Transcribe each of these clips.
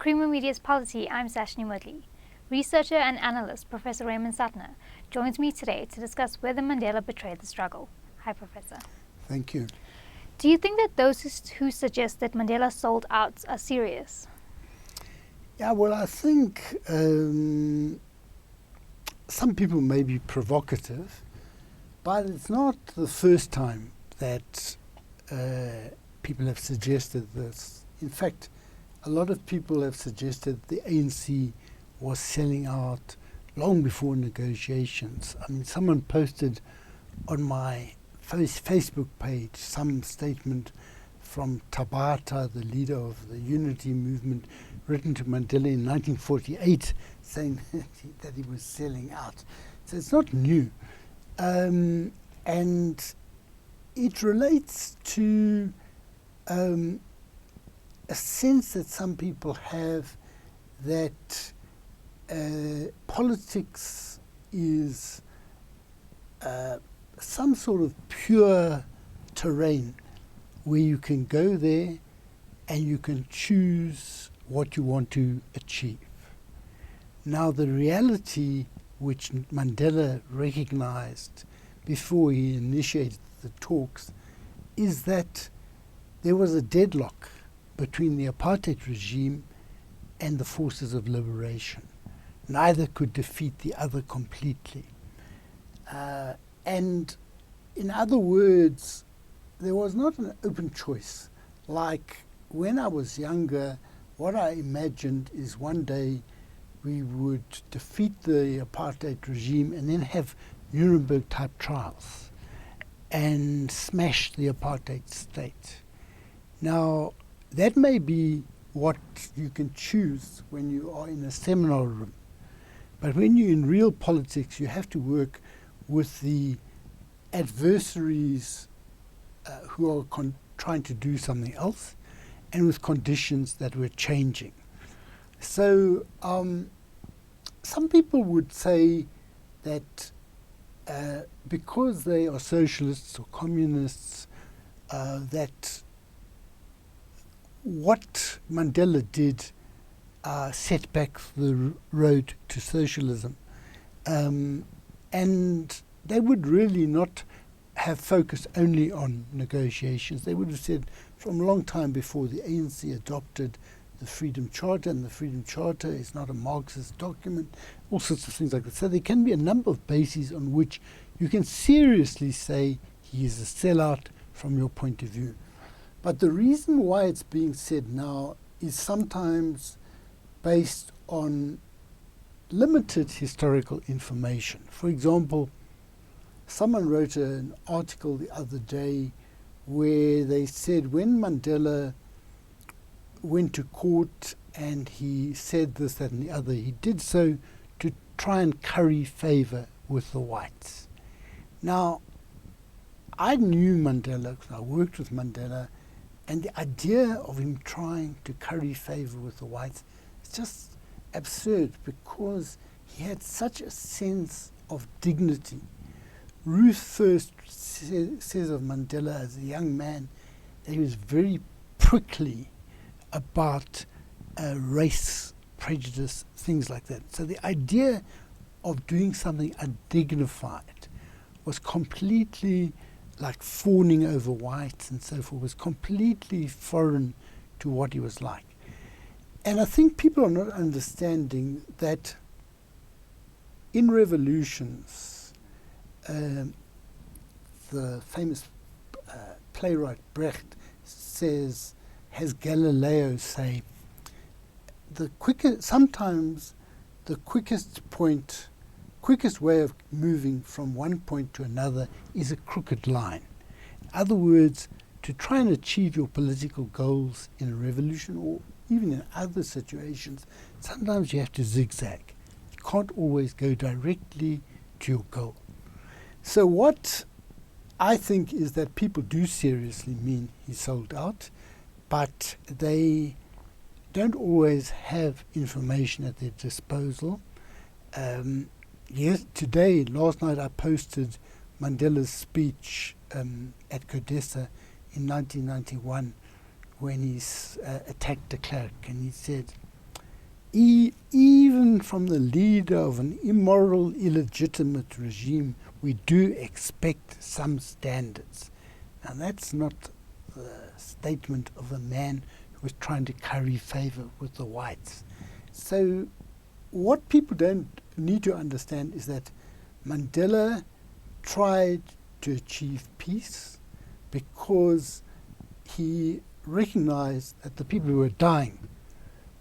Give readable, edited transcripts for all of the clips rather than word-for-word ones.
Creamer Media's Polity, I'm Sashnee Moodley. Researcher and analyst Professor Raymond Suttner joins me today to discuss whether Mandela betrayed the struggle. Hi, Professor. Thank you. Do you think that those who suggest that Mandela sold out are serious? Yeah, well, I think some people may be provocative, but it's not the first time that people have suggested this. In fact, a lot of people have suggested the ANC was selling out long before negotiations. I mean, someone posted on my Facebook page some statement from Tabata, the leader of the unity movement, written to Mandela in 1948, saying that he was selling out. So it's not new. And it relates to a sense that some people have that politics is some sort of pure terrain where you can go there and you can choose what you want to achieve. Now, the reality which Mandela recognized before he initiated the talks is that there was a deadlock between the apartheid regime and the forces of liberation. Neither could defeat the other completely. And in other words, there was not an open choice. Like when I was younger, what I imagined is one day we would defeat the apartheid regime and then have Nuremberg-type trials and smash the apartheid state. Now, that may be what you can choose when you are in a seminar room. But when you're in real politics, you have to work with the adversaries who are trying to do something else and with conditions that were changing. So some people would say that because they are socialists or communists, that what Mandela did set back the road to socialism. And they would really not have focused only on negotiations. They would have said from a long time before the ANC adopted the Freedom Charter, and the Freedom Charter is not a Marxist document, all sorts of things like that. So there can be a number of bases on which you can seriously say he is a sellout from your point of view. But the reason why it's being said now is sometimes based on limited historical information. For example, someone wrote an article the other day where they said when Mandela went to court and he said this, that and the other, he did so to try and curry favor with the whites. Now, I knew Mandela because I worked with Mandela, and the idea of him trying to curry favor with the whites is just absurd because he had such a sense of dignity. Ruth first says of Mandela as a young man that he was very prickly about race, prejudice, things like that. So the idea of doing something undignified was completely like fawning over whites and so forth, was completely foreign to what he was like. And I think people are not understanding that in revolutions, the famous playwright Brecht has Galileo say, sometimes the quickest way of moving from one point to another is a crooked line. In other words, to try and achieve your political goals in a revolution or even in other situations, sometimes you have to zigzag. You can't always go directly to your goal. So what I think is that people do seriously mean he sold out, but they don't always have information at their disposal. Last night I posted Mandela's speech at Codesa in 1991 when he attacked de Klerk, and he said, even from the leader of an immoral, illegitimate regime, we do expect some standards. Now, that's not the statement of a man who was trying to curry favor with the whites. So what people don't need to understand is that Mandela tried to achieve peace because he recognized that the people who were dying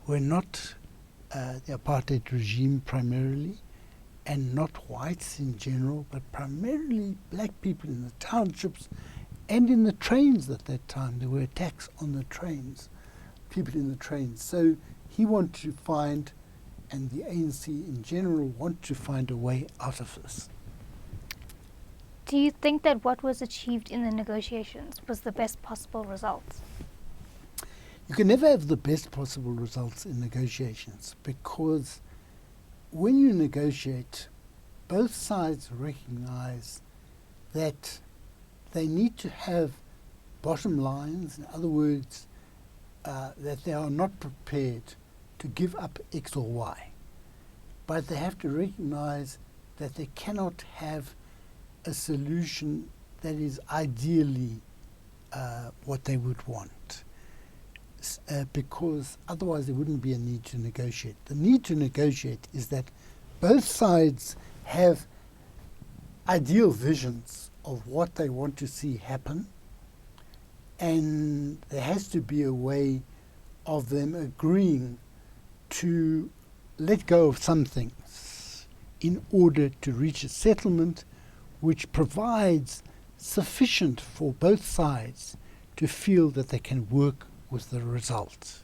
were not the apartheid regime primarily, and not whites in general, but primarily black people in the townships and in the trains at that time. There were attacks on the trains, people in the trains. So he wanted to find, and the ANC in general want to find a way out of this. Do you think that what was achieved in the negotiations was the best possible result? You can never have the best possible results in negotiations, because when you negotiate, both sides recognize that they need to have bottom lines. In other words, that they are not prepared to give up X or Y. But they have to recognize that they cannot have a solution that is ideally what they would want. Because otherwise there wouldn't be a need to negotiate. The need to negotiate is that both sides have ideal visions of what they want to see happen, and there has to be a way of them agreeing to let go of some things in order to reach a settlement which provides sufficient for both sides to feel that they can work with the result.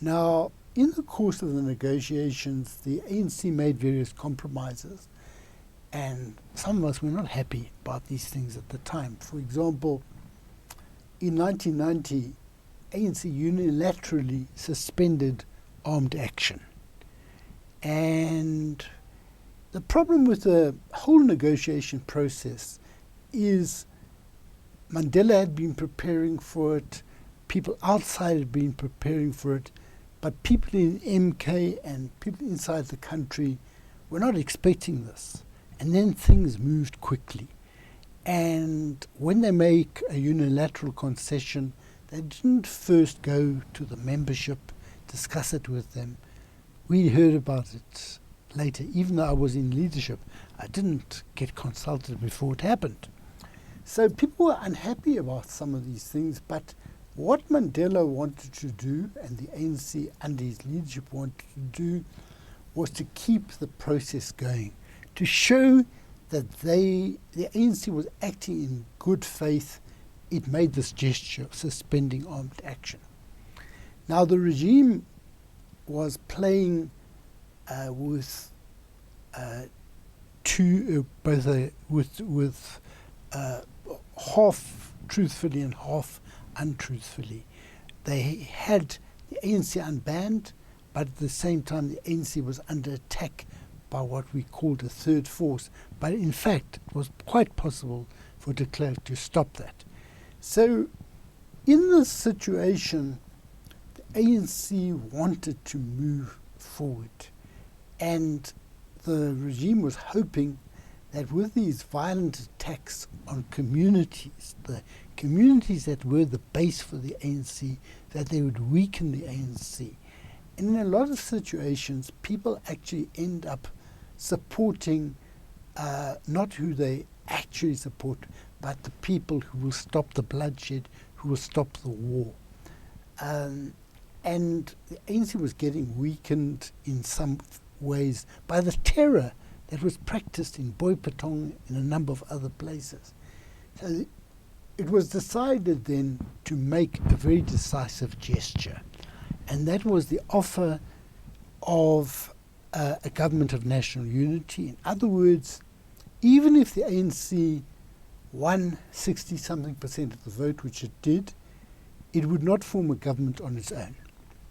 Now, in the course of the negotiations, the ANC made various compromises, and some of us were not happy about these things at the time. For example, in 1990, ANC unilaterally suspended armed action. And the problem with the whole negotiation process is Mandela had been preparing for it, people outside had been preparing for it, but people in MK and people inside the country were not expecting this. And then things moved quickly. And when they make a unilateral concession, they didn't first go to the membership, discuss it with them. We heard about it later. Even though I was in leadership, I didn't get consulted before it happened. So people were unhappy about some of these things, but what Mandela wanted to do, and the ANC under his leadership wanted to do, was to keep the process going, to show that the ANC was acting in good faith. It made this gesture of suspending armed action. Now the regime was playing with half truthfully and half untruthfully. They had the ANC unbanned, but at the same time the ANC was under attack by what we called a third force. But in fact, it was quite possible for de Klerk to stop that. So in this situation, the ANC wanted to move forward. And the regime was hoping that with these violent attacks on communities, the communities that were the base for the ANC, that they would weaken the ANC. And in a lot of situations, people actually end up supporting not who they actually support, but the people who will stop the bloodshed, who will stop the war. And the ANC was getting weakened in some ways by the terror that was practiced in Boipatong and a number of other places. So it was decided then to make a very decisive gesture, and that was the offer of a government of national unity. In other words, even if the ANC won 60-something% of the vote, which it did, it would not form a government on its own.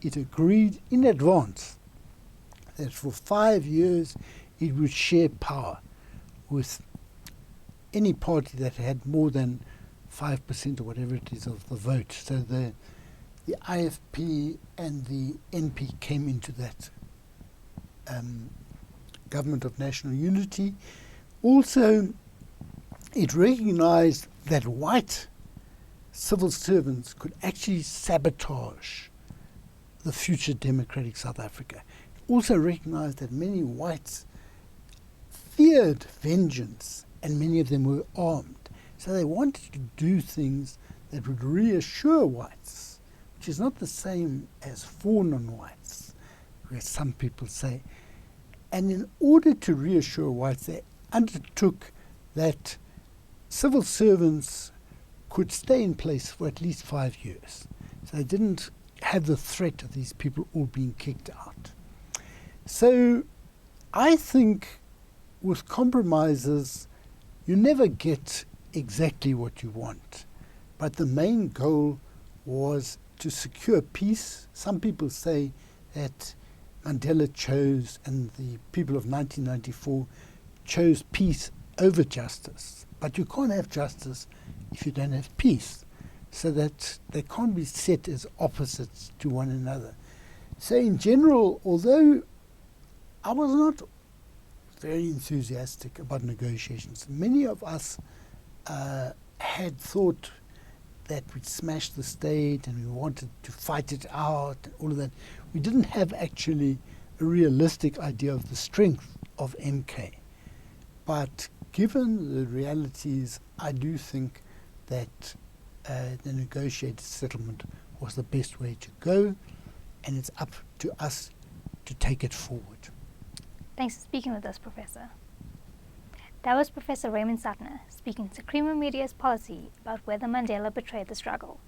It agreed in advance that for 5 years it would share power with any party that had more than 5% or whatever it is of the vote. So the IFP and the NP came into that government of national unity. Also, it recognized that white civil servants could actually sabotage the future democratic South Africa. It also recognized that many whites feared vengeance, and many of them were armed. So they wanted to do things that would reassure whites, which is not the same as fawn on whites, as some people say. And in order to reassure whites, they undertook that civil servants could stay in place for at least 5 years. So they didn't have the threat of these people all being kicked out. So I think with compromises, you never get exactly what you want. But the main goal was to secure peace. Some people say that Mandela chose, and the people of 1994 chose peace over justice. But you can't have justice if you don't have peace, so that they can't be set as opposites to one another. So in general, although I was not very enthusiastic about negotiations, many of us had thought that we'd smash the state and we wanted to fight it out and all of that. We didn't have actually a realistic idea of the strength of MK. But given the realities, I do think that the negotiated settlement was the best way to go, and it's up to us to take it forward. Thanks for speaking with us, Professor. That was Professor Raymond Suttner speaking to Creamer Media's Polity about whether Mandela betrayed the struggle.